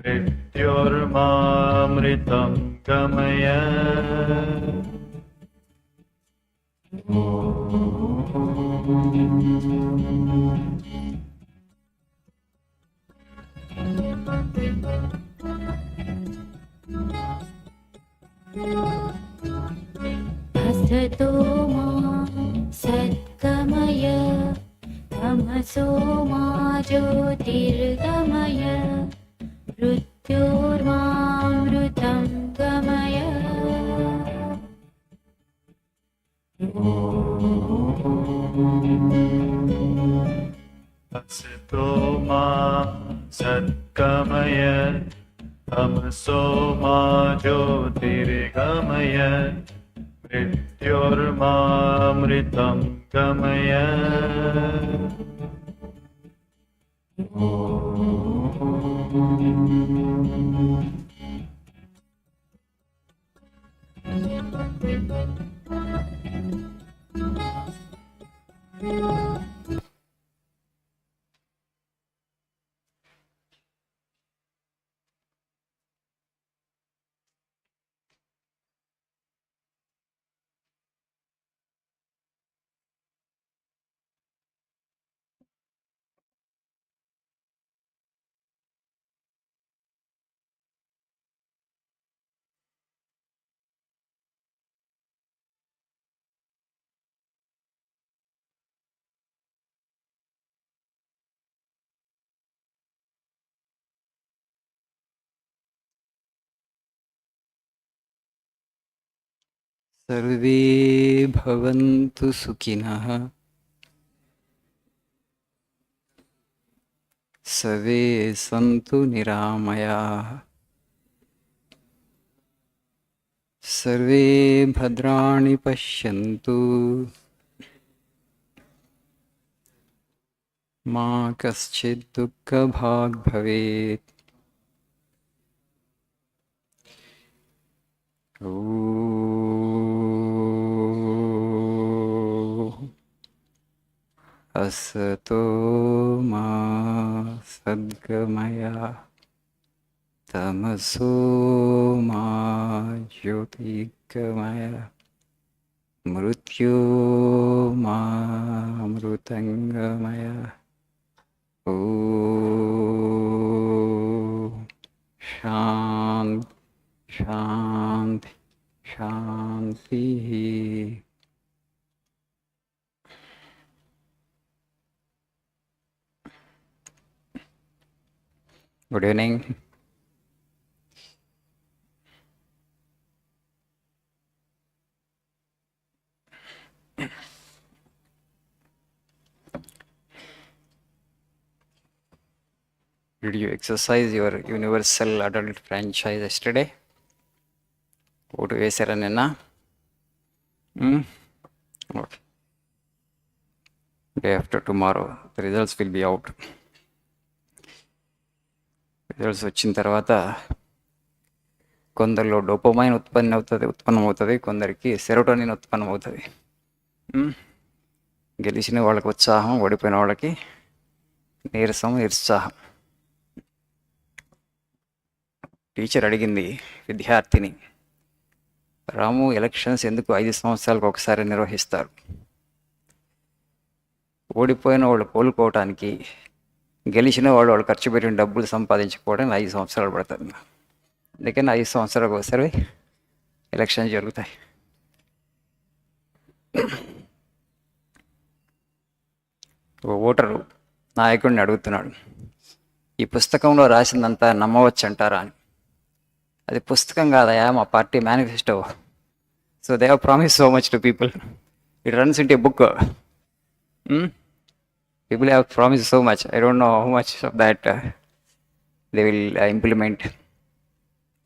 मृत्योर्मामृतं गमय असतो मा सद्गमय तमसो मा ज्योतिर्गमय मृत्योर्मामृतं गमय असतो मा सद्गमय तमसो मा ज्योतिर्गमय मृत्योर्मामृतं गमय सर्वे भवन्तु सुखिनः सर्वे सन्तु निरामयाः सर्वे भद्राणि पश्यन्तु मा कश्चित् दुःखभाग् भवेत् ॐ असतो मा सद्गमय तमसो मा ज्योतिर्गमय मृत्योर्मामृतङ्गमय ॐ शान्ति शान्ति शान्तिः Good evening. Did you exercise your universal adult franchise yesterday? Vote వేసారనేనా? Okay. Day after tomorrow, the results will be out. Results వచ్చిన తర్వాత కొందరిలో డోపమైన్ ఉత్పన్నమవుతుంది, కొందరికి సెరోటోనిన్ ఉత్పన్నమవుతుంది. గెలిచిన వాళ్ళకి ఉత్సాహం, ఓడిపోయిన వాళ్ళకి నీరసం, నిరుత్సాహం. టీచర్ అడిగింది విద్యార్థిని, రాము ఎలక్షన్స్ ఎందుకు 5 సంవత్సరాలకు ఒకసారి నిర్వహిస్తారు? ఓడిపోయిన వాళ్ళు కోలుకోవటానికి, గెలిచిన వాళ్ళు ఖర్చు పెట్టిన డబ్బులు సంపాదించుకోవడానికి 5 సంవత్సరాలు పడుతుంది. అందుకని 5 సంవత్సరాలకు ఒకసారి ఎలక్షన్స్ జరుగుతాయి. ఓటరు నాయకుడిని అడుగుతున్నాడు, ఈ పుస్తకంలో రాసిందంతా నమ్మవచ్చు అంటారా అని. అది పుస్తకం కాదయా, మా party manifesto. So they have promise so much to people. It runs in a book. People have promised so much. I don't know how much of that they will implement.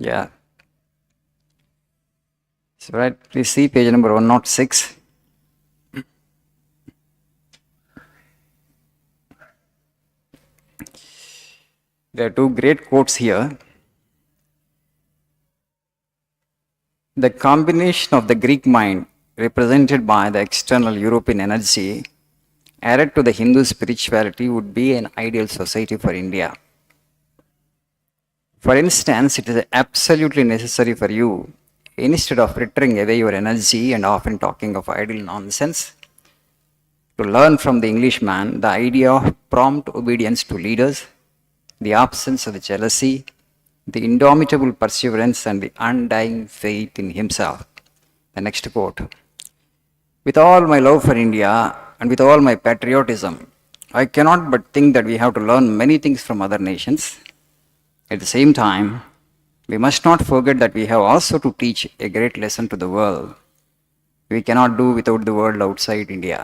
Yeah. So right, please see page number 106. There are 2 great quotes here. The combination of the Greek mind, represented by the external European energy, added to the Hindu spirituality, would be an ideal society for India. For instance, it is absolutely necessary for you, instead of frittering away your energy and often talking of idle nonsense, to learn from the Englishman the idea of prompt obedience to leaders, the absence of jealousy, the indomitable perseverance, and the undying faith in himself. The next quote. With all my love for India and with all my patriotism, I cannot but think that we have to learn many things from other nations. At the same time, we must not forget that we have also to teach a great lesson to the world. We cannot do without the world outside India.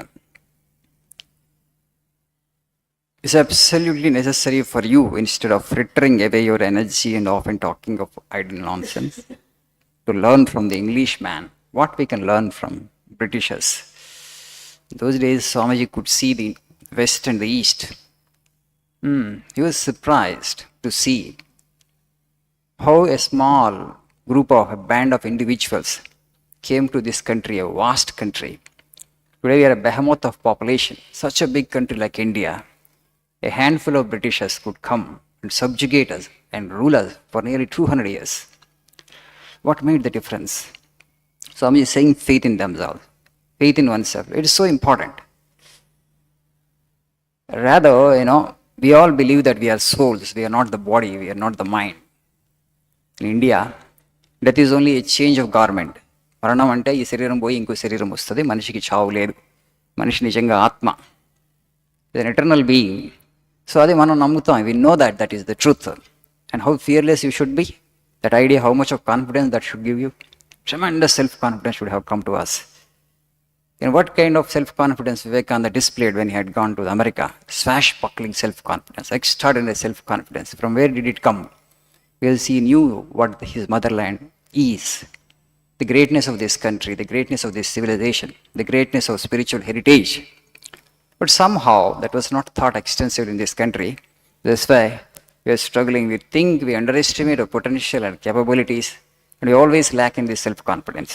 It's absolutely necessary for you, instead of frittering away your energy and often talking of idle nonsense, to learn from the Englishman what we can learn from Britishers. In those days, Swamiji could see the West and the East. He was surprised to see how a small group of a band of individuals came to this country, a vast country. Today we are a behemoth of population, such a big country like India. A handful of Britishers could come and subjugate us and rule us for nearly 200 years. What made the difference? Swami is saying faith in themselves, faith in oneself. It is so important. Rather, we all believe that we are souls, we are not the body, we are not the mind. In India, death is only a change of garment. మరణం అంటే ఈ శరీరం పోయి ఇంకో శరీరం వస్తుంది, మనిషికి చావు లేదు. మనిషి నిజంగా ఆత్మ, an eternal being. So అది మనం నమ్ముతాం. We know that that is the truth. And how fearless you should be. That idea, how much of confidence that should give you. Tremendous self-confidence should have come to us. And what kind of self-confidence Vivekananda displayed when he had gone to America? Swashbuckling self-confidence, extraordinary self-confidence. From where did it come? Because he knew what his motherland is. The greatness of this country, the greatness of this civilization, the greatness of spiritual heritage. But somehow that was not thought extensively in this country. That's why we are struggling. We think we underestimate our potential and capabilities, and we always lack in this self-confidence.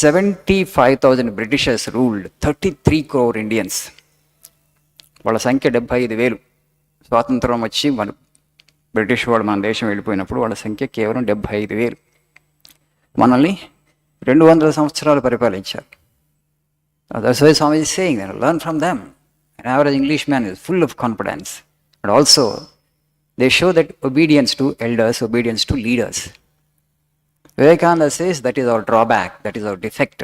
75,000 Britishers ruled 33 crore Indians. వాళ్ళ సంఖ్య 75,000. స్వాతంత్రం వచ్చి British వాడు మన దేశం వెళ్ళిపోయినప్పుడు వాళ్ళ సంఖ్య కేవలం 75,000. మనల్ని 200 సంవత్సరాలు పరిపాలించారు. That's why Swami is saying that learn from them. An average Englishman is full of confidence. And also, they show that obedience to elders, obedience to leaders. Vivekananda says that is our drawback, that is our defect.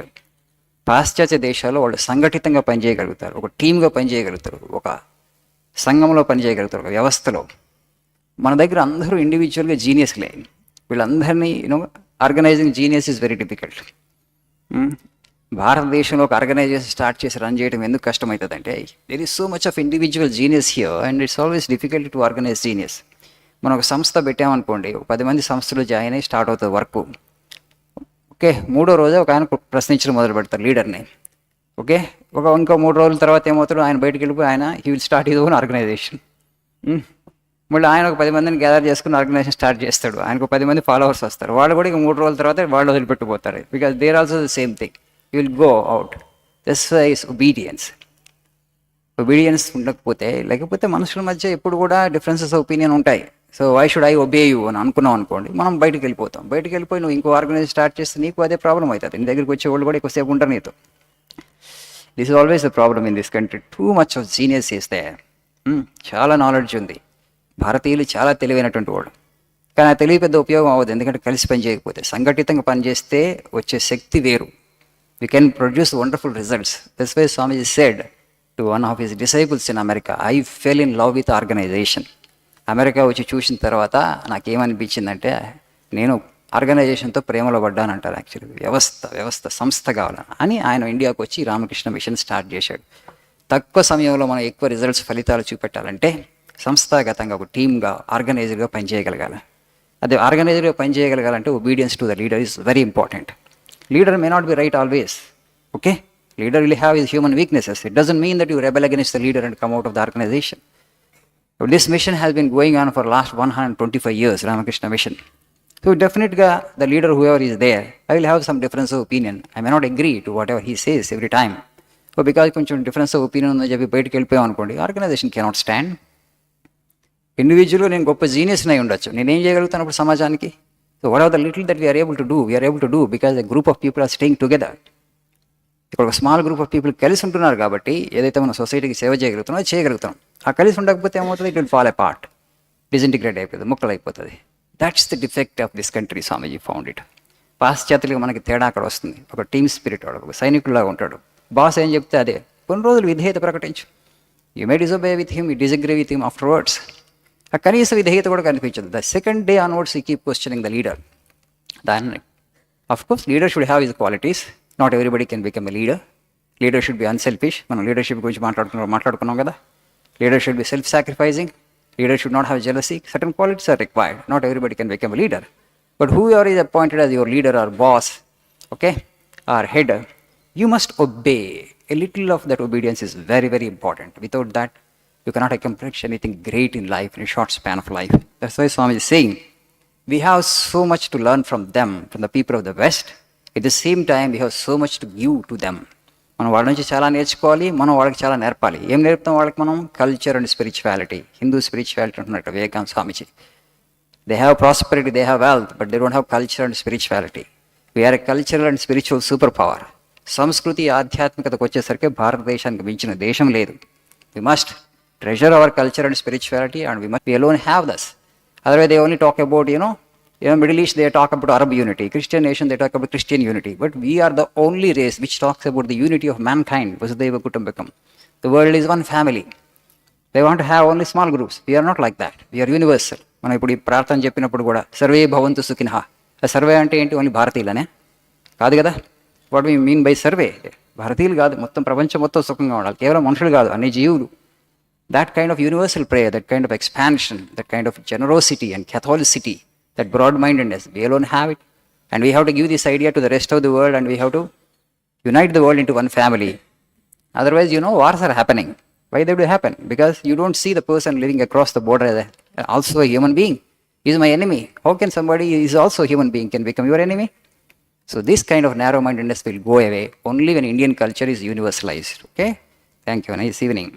పాశ్చాత్య దేశాల్లో వాళ్ళు సంఘటితంగా పనిచేయగలుగుతారు, ఒక టీమ్గా పనిచేయగలుగుతారు, ఒక సంఘంలో పనిచేయగలుగుతారు, ఒక వ్యవస్థలో. మన దగ్గర అందరూ ఇండివిజువల్గా జీనియస్లే. వీళ్ళందరినీ organising genius is very difficult. భారతదేశంలో ఒక ఆర్గనైజేషన్ స్టార్ట్ చేసి రన్ చేయడం ఎందుకు కష్టమవుతుంది అంటే there is so much of individual genius here and it's always difficult to organise genius. మనం ఒక సంస్థ పెట్టామనుకోండి, ఒక 10 మంది సంస్థలో జాయిన్ అయ్యి స్టార్ట్ అవుతుంది వర్క్. ఓకే, 3వ రోజే ఒక ఆయన ప్రశ్నించడం మొదలు పెడతారు లీడర్ని. ఓకే, ఇంకో 3 రోజుల తర్వాత ఏమవుతాడు, ఆయన బయటకు వెళ్ళిపోయి he will start his own organisation. మళ్ళీ ఆయన ఒక 10 మందిని గ్యాదర్ చేసుకుని ఆర్గనైజేషన్ స్టార్ట్ చేస్తాడు. ఆయనకు 10 మంది ఫాలోవర్స్ వస్తారు. వాళ్ళు కూడా ఇక 3 రోజుల తర్వాత వాళ్ళు వదిలిపెట్టిపోతారు. Because they are also the same thing. You will go out. This is obedience. Obedience లేకపోతే మనుషుల మధ్య ఎప్పుడు కూడా డిఫరెన్సెస్ ఆఫ్ ఒపీనియన్ ఉంటాయి. So why should I obey you అని అనుకున్నాం అనుకోండి, మనం బయటకు వెళ్ళిపోతాం. బయటకు వెళ్ళిపోయి నువ్వు ఇంకో ఆర్గనైజేషన్ స్టార్ట్ చేస్తే నీకు అదే ప్రాబ్లం అవుతుంది. నీ దగ్గరికి వచ్చే వాళ్ళు కూడా ఎక్కువసేపు ఉంటారు నీతో. This is always the problem in this country. Too much of genius చేస్తే చాలా నాలెడ్జ్ ఉంది. భారతీయులు చాలా తెలివైనటువంటి వాళ్ళు, కానీ ఆ తెలివి పెద్ద ఉపయోగం అవ్వదు. ఎందుకంటే కలిసి పని చేయకపోతే. సంఘటితంగా పనిచేస్తే వచ్చే శక్తి వేరు. We can produce wonderful results. That's why Swamiji said to one of his disciples in America, I fell in love with organization. America వచ్చి చూసిన తర్వాత నాకేమనిపించిందంటే నేను ఆర్గనైజేషన్తో ప్రేమలో పడ్డానంటారు. యాక్చువల్లీ వ్యవస్థ సంస్థ కావాలని ఆయన ఇండియాకు వచ్చి రామకృష్ణ మిషన్ స్టార్ట్ చేశాడు. తక్కువ సమయంలో మనం ఎక్కువ రిజల్ట్స్, ఫలితాలు చూపెట్టాలంటే సంస్థాగతంగా ఒక టీమ్గా ఆర్గనైజర్గా పనిచేయగలగాలి. అదే ఆర్గనైజర్గా పనిచేయగలగాలంటే obedience to the leader is very important. Leader may not be right always. Okay? Leader will have his human weaknesses. It doesn't mean that you rebel against the leader and come out of the organization. So this mission has been going on for last 125 years, Ramakrishna mission. So definitely the leader, whoever is there, I will have some difference of opinion. I may not agree to whatever he says every time. But because కొంచెం difference of opinion ఉందని చెప్పి బయటకు వెళ్ళిపోయాం అనుకోండి, organization cannot stand. ఇండివిజువల్గా నేను గొప్ప జీనియస్ని అయి ఉండొచ్చు, నేనేం చేయగలుగుతాను అప్పుడు సమాజానికి? So what are the little that we are able to do because the group of people are staying together. ఇక్కడ ఒక స్మాల్ గ్రూప్ ఆఫ్ పీపుల్ కలిసి ఉంటున్నారు కాబట్టి ఏదైతే మనం సొసైటీకి సేవ చేయగలుగుతామో అది చేయగలుగుతాం. ఆ కలిసి ఉండకపోతే ఏమవుతుంది? It will fall apart, disintegrate అయిపోతుంది, ముక్కలు అయిపోతుంది. That's the defect of this country, Swamiji found it. పాశ్చాత్యులుగా మనకి తేడా అక్కడ వస్తుంది. ఒక టీమ్ స్పిరిట్ వాడు, ఒక సైనికుల్లాగా ఉంటాడు. బాస్ ఏం చెప్తే అదే. కొన్ని రోజులు విధేయత ప్రకటించు. You may disobey with him, you disagree with him afterwards. ఆ కనీస విధేయత కూడా కనిపించదు. The second day onwards you keep questioning the leader. దాన్ని of course leader should have his qualities. Not everybody can become a leader. Leader should be unselfish. మనం leadership గురించి మాట్లాడుకున్నాం కదా. Leader should be self sacrificing. Leader should not have jealousy. Certain qualities are required. Not everybody can become a leader. But whoever is appointed as your leader or boss, okay, or head, you must obey. A little of that obedience is very, very important. Without that, you cannot accomplish anything great in life, in a short span of life. That's why Swami is saying, we have so much to learn from them, from the people of the West. At the same time, we have so much to give to them. మనం వాళ్ళ నుంచి చాలా నేర్చుకోవాలి, మనం వాళ్ళకి చాలా నేర్పాలి. ఏం నేర్పుతాం వాళ్ళకి మనం? Culture and spirituality. Hindu spirituality అంటున్నట్టు Vivekananda Swamiji. They have prosperity, they have wealth, but they don't have culture and spirituality. We are a cultural and spiritual super power. సంస్కృతి ఆధ్యాత్మికతకు వచ్చేసరికి భారతదేశానికి మించిన దేశం లేదు. We must treasure our culture and spirituality and we alone have this. Otherwise they only talk about, Middle East, they talk about Arab unity. Christian nation, they talk about Christian unity. But we are the only race which talks about the unity of mankind. Vasudhaiva Kutumbakam. The world is one family. They want to have only small groups. We are not like that. We are universal. మనం ఇప్పుడు ఈ ప్రార్థన చెప్పినప్పుడు కూడా survey భవంతు సుఖినః. ఆ survey అంటే ఏంటి? ఓన్లీ భారతీయులనే కాదు కదా. What we mean by survey? భారతీయులు కాదు, మొత్తం ప్రపంచం మొత్తం సుఖంగా ఉండాలి. కేవలం మనుషులు కాదు, అన్ని జీవులు. That kind of universal prayer, that kind of expansion, that kind of generosity and Catholicity, that broad-mindedness, we alone have it. And we have to give this idea to the rest of the world, and we have to unite the world into one family. Otherwise, wars are happening. Why they do happen? Because you don't see the person living across the border as also a human being. He is my enemy. How can somebody who is also a human being can become your enemy? So this kind of narrow-mindedness will go away only when Indian culture is universalized. Okay? Thank you. Nice evening.